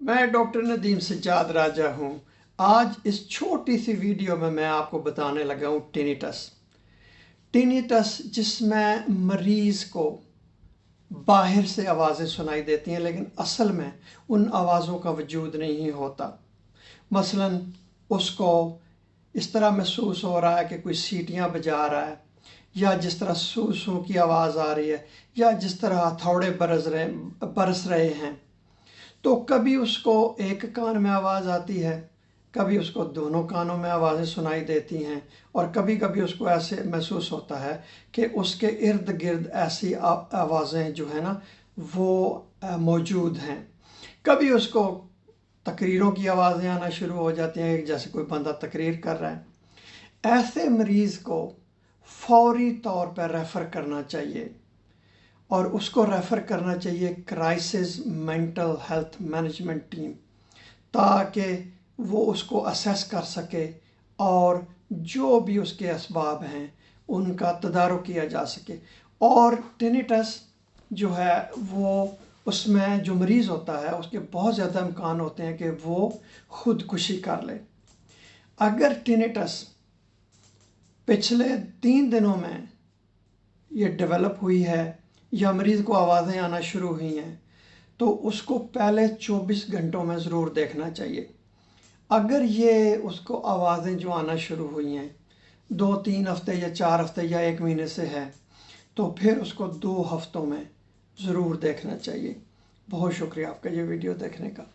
मैं डॉक्टर नदीम सज्जाद राजा हूँ। आज इस छोटी सी वीडियो में मैं आपको बताने लगा हूँ टिनिटस। टिनिटस जिसमें मरीज़ को बाहर से आवाज़ें सुनाई देती हैं लेकिन असल में उन आवाज़ों का वजूद नहीं होता। मसलन उसको इस तरह महसूस हो रहा है कि कोई सीटियाँ बजा रहा है, या जिस तरह सू सू की आवाज़ आ रही है, या जिस तरह हथौड़े बरस रहे हैं। तो कभी उसको एक कान में आवाज़ आती है, कभी उसको दोनों कानों में आवाज़ें सुनाई देती हैं, और कभी कभी उसको ऐसे महसूस होता है कि उसके इर्द गिर्द ऐसी आवाज़ें जो है ना वो मौजूद हैं। कभी उसको तकरीरों की आवाज़ें आना शुरू हो जाती हैं, जैसे कोई बंदा तकरीर कर रहा है। ऐसे मरीज़ को फौरी तौर पर रेफ़र करना चाहिए, और उसको रेफ़र करना चाहिए crisis mental health management team, ताकि वो उसको असेस कर सके और जो भी उसके असबाब हैं उनका तदारुक किया जा सके। और टिनिटस जो है वो उसमें जो मरीज़ होता है उसके बहुत ज़्यादा इम्कान होते हैं कि वो ख़ुदकुशी कर ले। अगर टिनिटस पिछले 3 दिनों में ये डेवलप हुई है या मरीज़ को आवाज़ें आना शुरू हुई हैं, तो उसको पहले 24 घंटों में ज़रूर देखना चाहिए। अगर ये उसको आवाज़ें जो आना शुरू हुई हैं 2-3 हफ्ते या 4 हफ्ते या 1 महीने से है, तो फिर उसको 2 हफ्तों में ज़रूर देखना चाहिए। बहुत शुक्रिया आपका ये वीडियो देखने का।